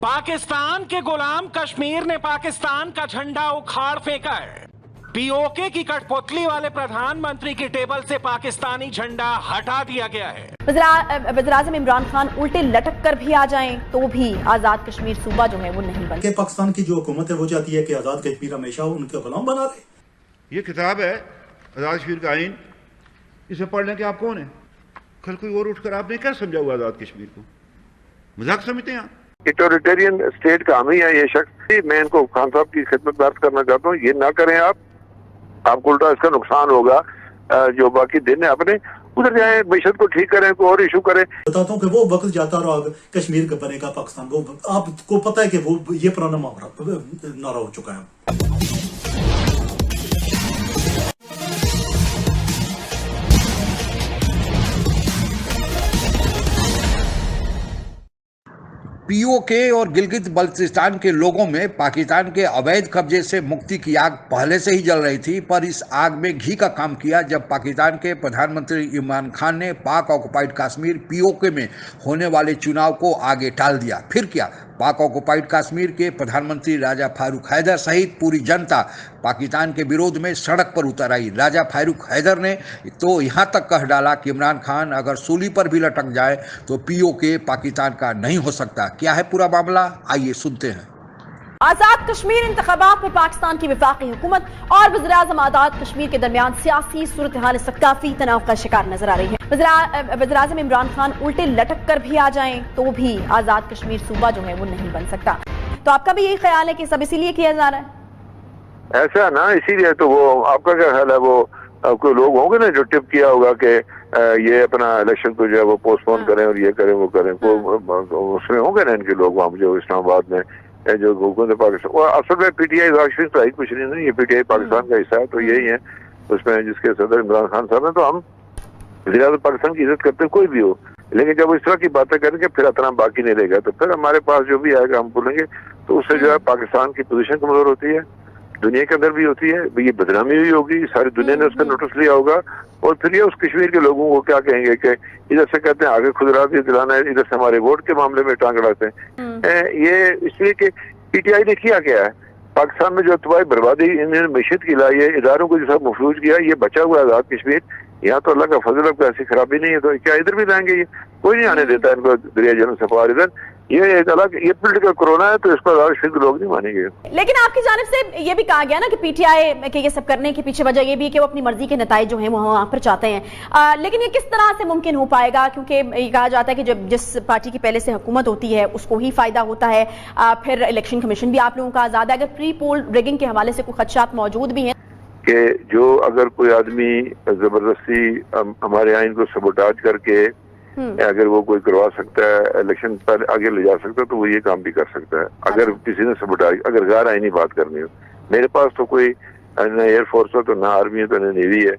पाकिस्तान के गुलाम कश्मीर ने पाकिस्तान का झंडा उखाड़ फेंका है। पीओके की कठपुतली वाले प्रधानमंत्री की टेबल से पाकिस्तानी झंडा हटा दिया गया है। वज़ीर-ए-आज़म इमरान खान उल्टे लटक कर भी आ जाएं तो भी आजाद कश्मीर सूबा जो है वो नहीं बन सकता। पाकिस्तान की जो हुकूमत है वो चाहती है कि आजाद कश्मीर हमेशा उनके गुलाम बना रहे। ये किताब है आजाद कश्मीर का आइन, इसे पढ़ने के आप कौन है? कल कोई और उठकर आपने क्या समझा हुआ आजाद कश्मीर को? मजाक समझते हैं आप? ऑटोरिटेरियन स्टेट का हामी है ये शख्स। मैं इनको खान साहब की खिदमत अर्ज करना चाहता हूँ, ये ना करें आपको उल्टा इसका नुकसान होगा। जो बाकी दिन है अपने उधर जाए, मैशत को ठीक करें, कोई और इशू करें। बताता हूँ कि वो वक्त जाता रहा कश्मीर का बनेगा पाकिस्तान। वो आपको पता है कि वो ये पुराना नारा हो चुका है। पीओके और गिलगित बल्तिस्तान के लोगों में पाकिस्तान के अवैध कब्जे से मुक्ति की आग पहले से ही जल रही थी, पर इस आग में घी का काम किया जब पाकिस्तान के प्रधानमंत्री इमरान खान ने पाक ऑक्युपाइड कश्मीर पीओके में होने वाले चुनाव को आगे टाल दिया। फिर क्या, पाक ऑक्युपाइड कश्मीर के प्रधानमंत्री राजा फारूक हैदर सहित पूरी जनता पाकिस्तान के विरोध में सड़क पर उतर आई। राजा फारूक हैदर ने तो यहाँ तक कह डाला कि इमरान खान अगर सूली पर भी लटक जाए तो पीओके पाकिस्तान का नहीं हो सकता। क्या है पूरा मामला, आइए सुनते हैं। आजाद कश्मीर इंतखाबात में पाकिस्तान की वफाकी हुकूमत और वज़ीर-ए-आज़म आजाद कश्मीर के दरमियान सियासी सूरत हाल इस वक्त काफी तनाव का शिकार नजर आ रही है। वज़ीर-ए-आज़म इमरान खान उल्टे लटक कर भी आ जाएं तो भी आजाद कश्मीर सूबा जो है वो नहीं बन सकता। तो आपका भी यही ख्याल है कि सब इसीलिए किया जा रहा है? ऐसा ना, इसीलिए तो वो आपका क्या ख्याल है? वो कोई लोग होंगे ना जो टिप किया होगा कि ये अपना इलेक्शन को जो है वो पोस्टपोन करें और ये करें वो करें। उसमें होंगे ना इनके लोग वहाँ जो इस्लामाबाद में जो हुकूमत पाकिस्तान, वो असल में पीटीआई कश्मीर तो कुछ नहीं, ये पीटीआई पाकिस्तान का हिस्सा है। तो यही है उसमें जिसके सदर इमरान खान साहब है। तो हम वज़ीर-ए-आज़म पाकिस्तान की इज्जत करते हैं कोई भी हो, लेकिन जब इस तरह की बातें करेंगे फिर इतना बाकी नहीं रहेगा। तो फिर हमारे पास जो भी आएगा हम बोलेंगे, तो उससे जो है पाकिस्तान की पोजीशन कमजोर होती है, दुनिया के अंदर भी होती है। ये बदनामी हुई होगी, सारी दुनिया ने उसका नोटिस लिया होगा। और फिर ये उस कश्मीर के लोगों को क्या कहेंगे कि इधर से कहते हैं आगे खुदरा भी दिलाना है, इधर से हमारे वोट के मामले में टांग अड़ाते हैं। ये इसलिए कि पीटीआई ने किया क्या है, पाकिस्तान में जो तबाही बर्बादी इन्होंने मैशत की लाई है, इदारों को जो सब महफूज किया, ये बचा हुआ आजाद कश्मीर। यहाँ तो अल्लाह का फजल, अब ऐसी खराबी नहीं है, तो क्या इधर भी लाएंगे? ये कोई नहीं आने देता इनको दरिया जन्म सफार इधर। ये एक अलग, ये पोलिटिकल कोरोना है, तो इसको आजाद लोग नहीं मानेंगे। लेकिन आपकी जानिब से ये भी कहा गया ना कि पीटीआई के ये सब करने के पीछे वजह ये भी है कि वो अपनी मर्जी के नताइज जो हैं वो वहाँ पर चाहते हैं। लेकिन ये किस तरह से मुमकिन हो पाएगा? क्योंकि ये कहा जाता है कि जब जिस पार्टी की पहले से हुकूमत होती है उसको ही फायदा होता है। फिर इलेक्शन कमीशन भी आप लोगों का आजाद है। अगर प्री पोल रिगिंग के हवाले से कोई खदशात मौजूद भी हैं कि जो अगर कोई आदमी जबरदस्ती हमारे आइन को सबोटाज करके अगर वो कोई करवा सकता है, इलेक्शन पर आगे ले जा सकता है, तो वो ये काम भी कर सकता है। अगर किसी ने सबोटाज, अगर गैर आईनी बात करनी हो, मेरे पास तो कोई ना एयरफोर्स हो, तो ना आर्मी है, तो ना नेवी है।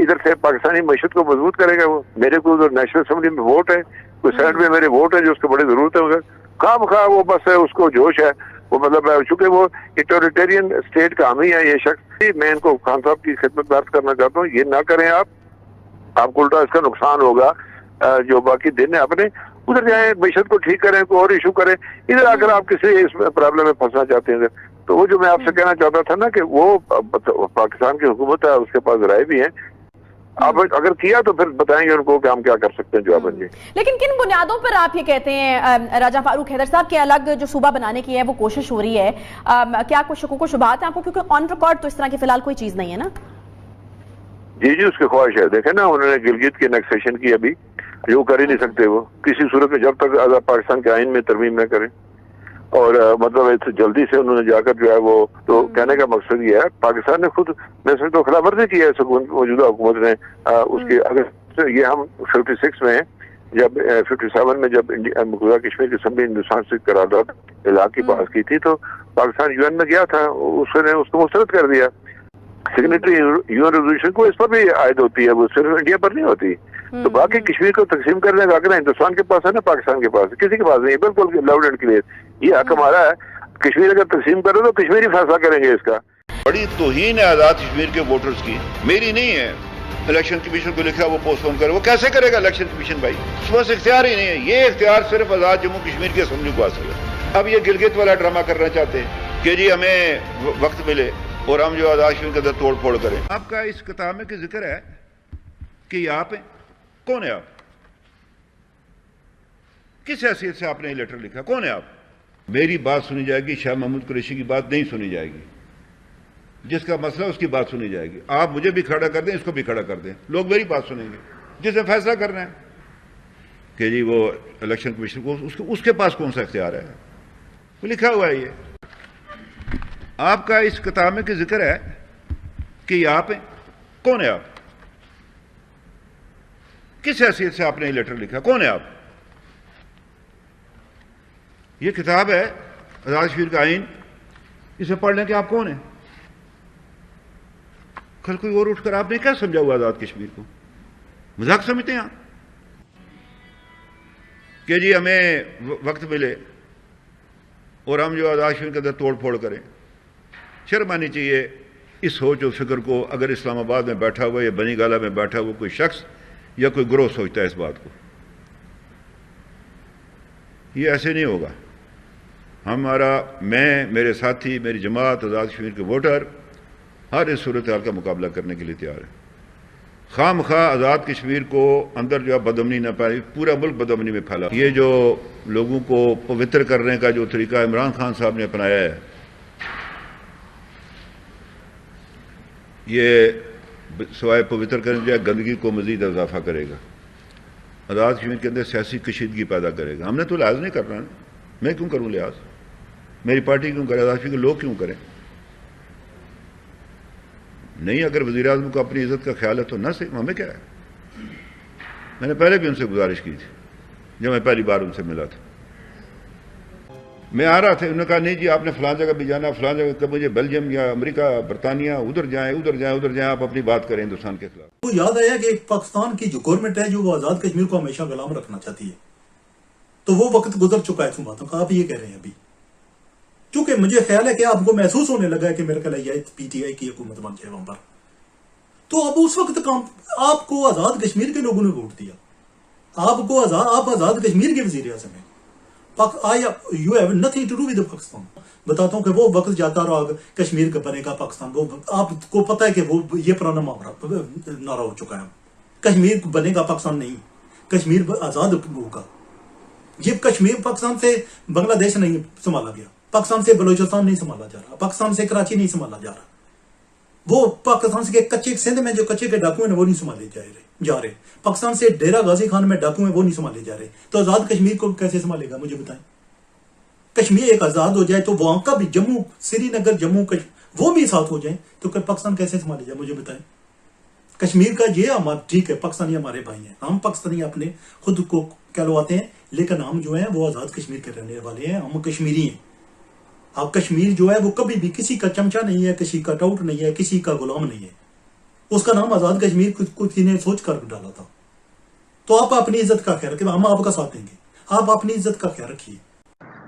इधर से पाकिस्तानी मैशत को मजबूत करेगा वो। मेरे को उधर नेशनल असेंबली में वोट है, कोई सेनेट में मेरे वोट है जो उसको बड़ी जरूरत है उधर। खाम खा वो बस है, उसको जोश है वो, मतलब चूंकि वो ऑटोरिटेरियन स्टेट का हामी है ये शख्स। मैं इनको खान साहब की खिदमत अर्ज करना चाहता हूँ, ये ना करें आपको उल्टा इसका नुकसान होगा। जो बाकी दिन है अपने उधर जाए, मैशत को ठीक करें, कोई और इशू करें। इधर अगर आप किसी इस प्रॉब्लम में फंसना चाहते हैं तो वो जो मैं आपसे कहना चाहता था ना कि वो पाकिस्तान की हुकूमत है, उसके पास राय भी है। आप अगर किया तो फिर बताएंगे उनको कि हम क्या कर सकते हैं जवाब बन। लेकिन किन बुनियादों पर आप ये कहते हैं राजा फारूक हैदर साहब के अलग जो सूबा बनाने की है वो कोशिश हो रही है? क्या कुछ शुकूक व शुबहात है आपको? क्योंकि ऑन रिकॉर्ड तो इस तरह की फिलहाल कोई चीज नहीं है ना। जी उसकी ख्वाहिश है। देखे ना, उन्होंने गिलगित की एनेक्सेशन की, अभी जो कर ही नहीं सकते वो किसी सूरत में, जब तक आजाद पाकिस्तान के आइन में तरमीम न करें। और मतलब जल्दी से उन्होंने जाकर जो है वो, तो कहने का मकसद ये है पाकिस्तान ने खुद मैं तो खिलाफ वर्जी की है मौजूदा हुकूमत ने उसके। अगर ये हम 56 में जब 57 में जब मौजूदा कश्मीर की असेंबली हिंदुस्तान से करारदाद इलाके पास की थी, तो पाकिस्तान यूएन में गया था, उसने उसको मुस्तरद कर दिया। सिग्नेटरी यूएन रेजोल्यूशन को इस पर भी आयद होती है, वो सिर्फ इंडिया पर नहीं होती। तो बाकी कश्मीर को तकसीम करने का अगर हिंदुस्तान के पास है ना, पाकिस्तान के पास किसी के पास नहीं, बिल्कुल लाउड एंड क्लियर ये हक हमारा है। कश्मीर अगर तकसीम करे तो कश्मीर ही फैसला करेंगे इसका। बड़ी तौहीन है आजाद कश्मीर के वोटर्स की, मेरी नहीं है। इलेक्शन कमीशन को लिखा वो पोस्टपोन करे, वो कैसे करेगा इलेक्शन कमीशन भाई? उसके पास इख्तियार ही नहीं है। ये इख्तियार सिर्फ आजाद जम्मू कश्मीर की असेंबली को हासिल है। अब ये गिलगित वाला ड्रामा करना चाहते हैं कि जी हमें वक्त मिले और हम जो आजाद कश्मीर के अंदर तोड़ फोड़ करें। आपका इस किताब में कि जिक्र है कि आप हैं, कौन है आप, किस हैसियत से आपने ये लेटर लिखा, कौन है आप? मेरी बात सुनी जाएगी, शाह महमूद कुरैशी की बात नहीं सुनी जाएगी, जिसका मसला उसकी बात सुनी जाएगी। आप मुझे भी खड़ा कर दें, इसको भी खड़ा कर दें, लोग मेरी बात सुनेंगे। जिसने फैसला करना है कि जी वो इलेक्शन कमीशन को उसके पास कौन सा इख्तियार है, वो लिखा हुआ है। ये आपका इस किताब में कि जिक्र है कि आप हैं, कौन है आप, किस हैसियत से आपने ये लेटर लिखा, कौन है आप? ये किताब है आजाद कश्मीर का आइन, इसे पढ़ लें कि आप कौन है। कल कोई और उठकर आपने क्या समझा हुआ आजाद कश्मीर को, मजाक समझते हैं आप कि जी हमें वक्त मिले और हम जो आजाद कश्मीर के अंदर तोड़ फोड़ करें। शर्म आनी चाहिए इस सोच और फिक्र को, अगर इस्लामाबाद में बैठा हुआ या बनी गाला में बैठा हुआ कोई शख्स या कोई ग्रोह सोचता है इस बात को। ये ऐसे नहीं होगा। मैं, मेरे साथी, मेरी जमात, आज़ाद कश्मीर के वोटर हर इस सूरत हाल का मुकाबला करने के लिए तैयार है। खाम खा आज़ाद कश्मीर को अंदर जो है बदअमनी न पाई, पूरा मुल्क बदअमनी में फैला। ये जो लोगों को पवित्र करने का जो तरीका इमरान खान साहब ने अपनाया है, ये सवाए पवित्र करने जो है गंदगी को मजीद इजाफा करेगा, आज़ाद कश्मीर के अंदर सियासी कशीदगी पैदा करेगा। हमने तो लिहाज नहीं करना, मैं क्यों करूं लिहाज, मेरी पार्टी क्यों करे, आज़ाद कश्मीर के लोग क्यों करें? नहीं, अगर वज़ीर आज़म को अपनी इज्जत का ख्याल है तो ना सही, हमें क्या है। मैंने पहले भी उनसे गुजारिश की थी जब मैं पहली बार उनसे मिला था। मैं आ रहा था, उन्होंने कहा नहीं जी आपने फलां जगह भी जाना, फलां जगह, कब मुझे बेल्जियम या अमेरिका, बरतानिया, उधर जाएं, आप अपनी बात करें हिंदुस्तान के खिलाफ। तो याद आया कि पाकिस्तान की जो गवर्नमेंट है जो वो आजाद कश्मीर को हमेशा गुलाम रखना चाहती है, तो वो वक्त गुजर चुका है तुम बातों का, आप ये कह रहे हैं अभी। क्योंकि मुझे ख्याल है कि आपको महसूस होने लगा है कि मेरे ख्याल है पीटीआई की हुकूमत बन जाए वहां पर, तो अब उस वक्त आपको आजाद कश्मीर के लोगों ने वोट दिया, आप आजाद कश्मीर के वजीर आज़म हैं। You have nothing to do with Pakistan. बताता हूं कि वो वक्त जाता रहा, कश्मीर का बनेगा पाकिस्तान, वो आपको पता है कि वो ये पुराना नारा हो चुका है। कश्मीर बनेगा पाकिस्तान नहीं, कश्मीर आजाद होगा। ये कश्मीर पाकिस्तान से बांग्लादेश नहीं संभाला गया, पाकिस्तान से बलूचिस्तान नहीं संभाला जा रहा, पाकिस्तान से कराची नहीं संभाला जा रहा, वो पाकिस्तान से कच्चे सिंध में जो कच्चे के डाकू हैं वो नहीं संभाले जा रहे, पाकिस्तान से डेरा गाजी खान में डाकू हैं वो नहीं संभाले जा रहे। तो आजाद कश्मीर को कैसे संभालेगा, मुझे बताएं। कश्मीर एक आजाद हो जाए तो वहां का भी जम्मू, श्रीनगर, जम्मू वो भी साथ हो जाए तो पाकिस्तान कैसे संभाले जाए, मुझे बताएं। कश्मीर का ये हमारा ठीक है, पाकिस्तानी हमारे भाई हैं, हम पाकिस्तानी अपने खुद को कहलवाते हैं, लेकिन हम जो है वो आजाद कश्मीर के रहने वाले हैं, हम कश्मीरी हैं। अब कश्मीर जो है वो कभी भी किसी का चमचा नहीं है, किसी का टाउट नहीं है, किसी का गुलाम नहीं है। उसका नाम आजाद कश्मीर किसी ने सोच कर डाला था। तो आप अपनी इज्जत का ख्याल रखिए, हम आपका साथ देंगे, आप अपनी इज्जत का ख्याल रखिए।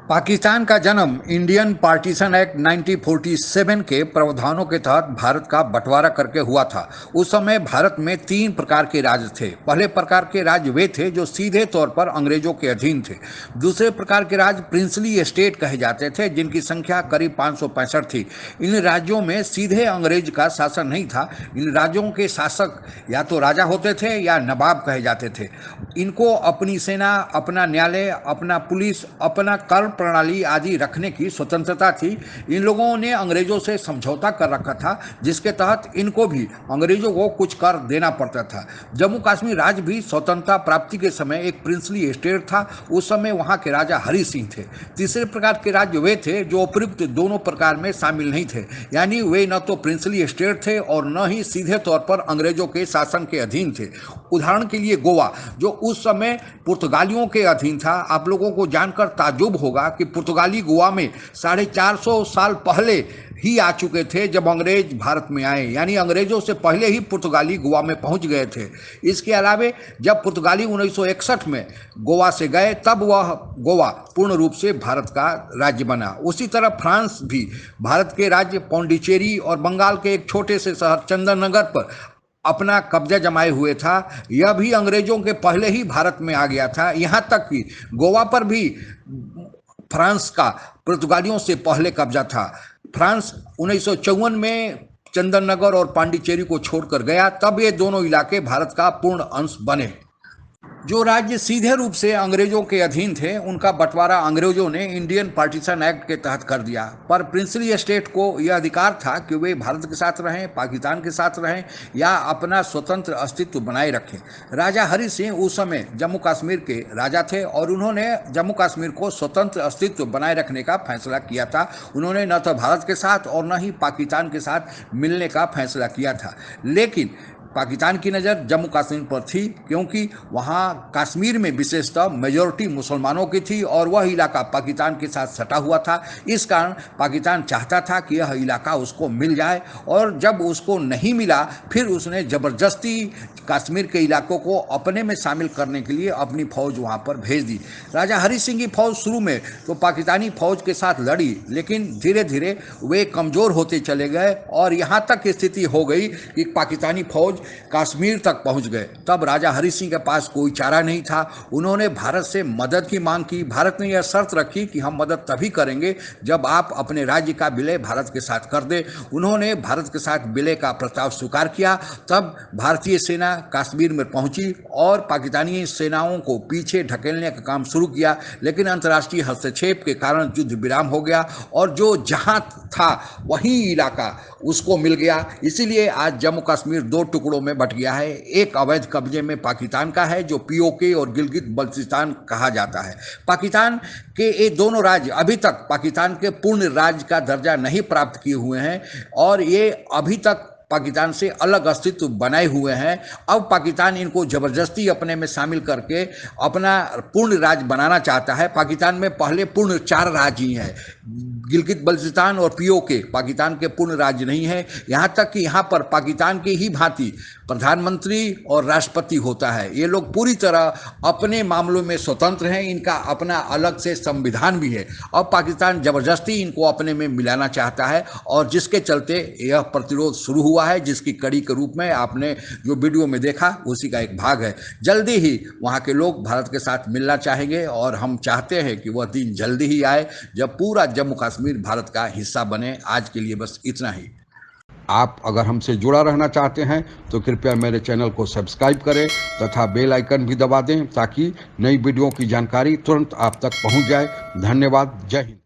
पाकिस्तान का जन्म इंडियन पार्टीशन एक्ट 1947 के प्रावधानों के तहत भारत का बंटवारा करके हुआ था। उस समय भारत में 3 प्रकार के राज्य थे। पहले प्रकार के राज्य वे थे जो सीधे तौर पर अंग्रेजों के अधीन थे। दूसरे प्रकार के राज्य प्रिंसली स्टेट कहे जाते थे, जिनकी संख्या करीब 565 थी। इन राज्यों में सीधे अंग्रेज का शासन नहीं था। इन राज्यों के शासक या तो राजा होते थे या नवाब कहे जाते थे। इनको अपनी सेना, अपना न्यायालय, अपना पुलिस, अपना कर प्रणाली आदि रखने की स्वतंत्रता थी। इन लोगों ने अंग्रेजों से समझौता कर रखा था, जिसके तहत इनको भी अंग्रेजों को कुछ कर देना पड़ता था। जम्मू कश्मीर राज्य भी स्वतंत्रता प्राप्ति के समय एक प्रिंसली स्टेट था। उस समय वहां के राजा हरि सिंह थे। तीसरे प्रकार के राज्य वे थे जो उपयुक्त दोनों प्रकार में शामिल नहीं थे, यानी वे न तो प्रिंसली स्टेट थे और न ही सीधे तौर पर अंग्रेजों के शासन के अधीन थे। उदाहरण के लिए गोवा, जो उस समय पुर्तगालियों के अधीन था। आप लोगों को जानकर ताज्जुब होगा कि पुर्तगाली गोवा में 450 साल पहले ही आ चुके थे जब अंग्रेज भारत में आए, यानी अंग्रेजों से पहले ही पुर्तगाली गोवा में पहुंच गए थे। इसके अलावे जब पुर्तगाली 1961 में गोवा से गए तब वह गोवा पूर्ण रूप से भारत का राज्य बना। उसी तरह फ्रांस भी भारत के राज्य पौंडीचेरी और बंगाल के एक छोटे से शहर चंदननगर पर अपना कब्जा जमाए हुए था। यह भी अंग्रेजों के पहले ही भारत में आ गया था। यहाँ तक कि गोवा पर भी फ्रांस का पुर्तगालियों से पहले कब्जा था। फ्रांस 1954 में चंदन नगर और पांडिचेरी को छोड़कर गया, तब ये दोनों इलाके भारत का पूर्ण अंश बने। जो राज्य सीधे रूप से अंग्रेजों के अधीन थे, उनका बंटवारा अंग्रेजों ने इंडियन पार्टीशन एक्ट के तहत कर दिया, पर प्रिंसली स्टेट को यह अधिकार था कि वे भारत के साथ रहें, पाकिस्तान के साथ रहें या अपना स्वतंत्र अस्तित्व बनाए रखें। राजा हरि सिंह उस समय जम्मू कश्मीर के राजा थे और उन्होंने जम्मू कश्मीर को स्वतंत्र अस्तित्व बनाए रखने का फैसला किया था। उन्होंने न तो भारत के साथ और न ही पाकिस्तान के साथ मिलने का फैसला किया था। लेकिन पाकिस्तान की नज़र जम्मू कश्मीर पर थी, क्योंकि वहाँ कश्मीर में विशेषतः मेजॉरिटी मुसलमानों की थी और वह इलाका पाकिस्तान के साथ सटा हुआ था। इस कारण पाकिस्तान चाहता था कि यह इलाका उसको मिल जाए, और जब उसको नहीं मिला फिर उसने ज़बरदस्ती कश्मीर के इलाकों को अपने में शामिल करने के लिए अपनी फ़ौज वहाँ पर भेज दी। राजा हरि सिंह की फ़ौज शुरू में तो पाकिस्तानी फ़ौज के साथ लड़ी, लेकिन धीरे धीरे वे कमज़ोर होते चले गए और यहाँ तक स्थिति हो गई कि पाकिस्तानी फ़ौज कश्मीर तक पहुंच गए। तब राजा हरि सिंह के पास कोई चारा नहीं था। उन्होंने भारत से मदद की मांग की। भारत ने यह शर्त रखी कि हम मदद तभी करेंगे जब आप अपने राज्य का विलय भारत के साथ कर दें। उन्होंने भारत के साथ विलय का प्रस्ताव स्वीकार किया। तब भारतीय सेना कश्मीर में पहुंची और पाकिस्तानी सेनाओं को पीछे ढकेलने का काम शुरू किया, लेकिन अंतर्राष्ट्रीय हस्तक्षेप के कारण युद्ध विराम हो गया और जो जहां था वही इलाका उसको मिल गया। इसीलिए आज जम्मू कश्मीर दो टुकड़ों में बट गया है। एक अवैध कब्जे में पाकिस्तान का है, जो पीओके और गिलगित बल्तिस्तान कहा जाता है। पाकिस्तान के ये दोनों राज्य अभी तक पाकिस्तान के पूर्ण राज्य का दर्जा नहीं प्राप्त किए हुए हैं और ये अभी तक पाकिस्तान से अलग अस्तित्व बनाए हुए हैं। अब पाकिस्तान इनको ज़बरदस्ती अपने में शामिल करके अपना पूर्ण राज्य बनाना चाहता है। पाकिस्तान में पहले पूर्ण 4 राज्य ही हैं, गिलगित बल्तिस्तान और पीओके पाकिस्तान के पूर्ण राज्य नहीं है। यहाँ तक कि यहाँ पर पाकिस्तान की ही भांति प्रधानमंत्री और राष्ट्रपति होता है। ये लोग पूरी तरह अपने मामलों में स्वतंत्र हैं, इनका अपना अलग से संविधान भी है। अब पाकिस्तान ज़बरदस्ती इनको अपने में मिलाना चाहता है और जिसके चलते यह प्रतिरोध शुरू हुआ है, जिसकी कड़ी के रूप में आपने जो वीडियो में देखा उसी का एक भाग है। जल्दी ही वहाँ के लोग भारत के साथ मिलना चाहेंगे और हम चाहते हैं कि वह दिन जल्दी ही आए जब पूरा जम्मू कश्मीर भारत का हिस्सा बने। आज के लिए बस इतना ही। आप अगर हमसे जुड़ा रहना चाहते हैं तो कृपया मेरे चैनल को सब्सक्राइब करें तथा बेल आइकन भी दबा दें ताकि नई वीडियो की जानकारी तुरंत आप तक पहुंच जाए। धन्यवाद। जय हिंद।